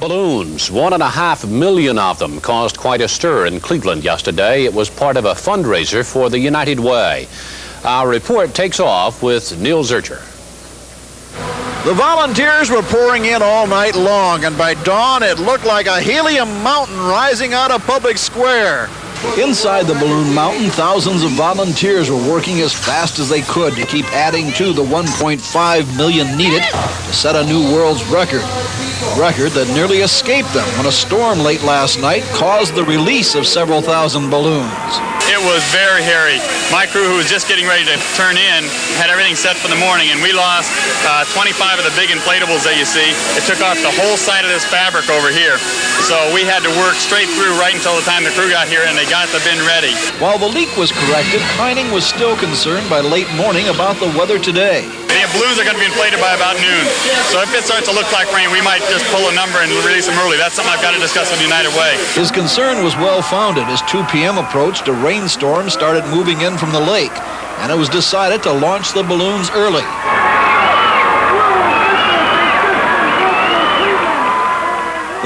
Balloons, 1.5 million of them, caused quite a stir in Cleveland yesterday. It was part of a fundraiser for the United Way. Our report takes off with Neil Zurcher. The volunteers were pouring in all night long, and by dawn it looked like a helium mountain rising out of Public Square. Inside the balloon mountain, thousands of volunteers were working as fast as they could to keep adding to the 1.5 million needed to set a new world's record. A record that nearly escaped them when a storm late last night caused the release of several thousand balloons. It was very hairy. My crew, who was just getting ready to turn in, had everything set for the morning, and we lost 25 of the big inflatables that you see. It took off the whole side of this fabric over here. So we had to work straight through right until the time the crew got here and they got the bin ready. While the leak was corrected, Heining was still concerned by late morning about the weather today. The balloons are going to be inflated by about noon. So if it starts to look like rain, we might just pull a number and release them early. That's something I've got to discuss with United Way. His concern was well-founded. As 2 p.m. approached, a rainstorm started moving in from the lake, and it was decided to launch the balloons early.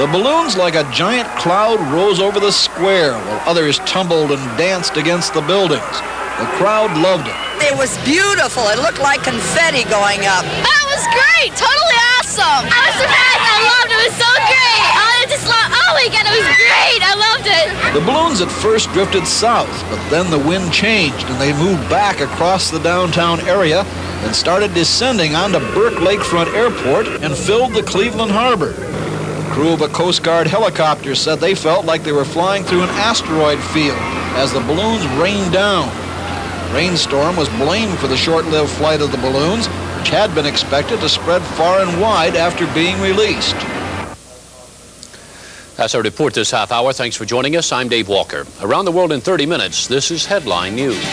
The balloons, like a giant cloud, rose over the square, while others tumbled and danced against the buildings. The crowd loved it. It was beautiful. It looked like confetti going up. That was great. Totally awesome. I was surprised. I loved it. It was so great. Oh my God, it was great. I loved it. The balloons at first drifted south, but then the wind changed and they moved back across the downtown area and started descending onto Burke Lakefront Airport and filled the Cleveland harbor. The crew of a Coast Guard helicopter said they felt like they were flying through an asteroid field as the balloons rained down. The rainstorm was blamed for the short-lived flight of the balloons, which had been expected to spread far and wide after being released. That's our report this half hour. Thanks for joining us. I'm Dave Walker. Around the world in 30 minutes, this is Headline News.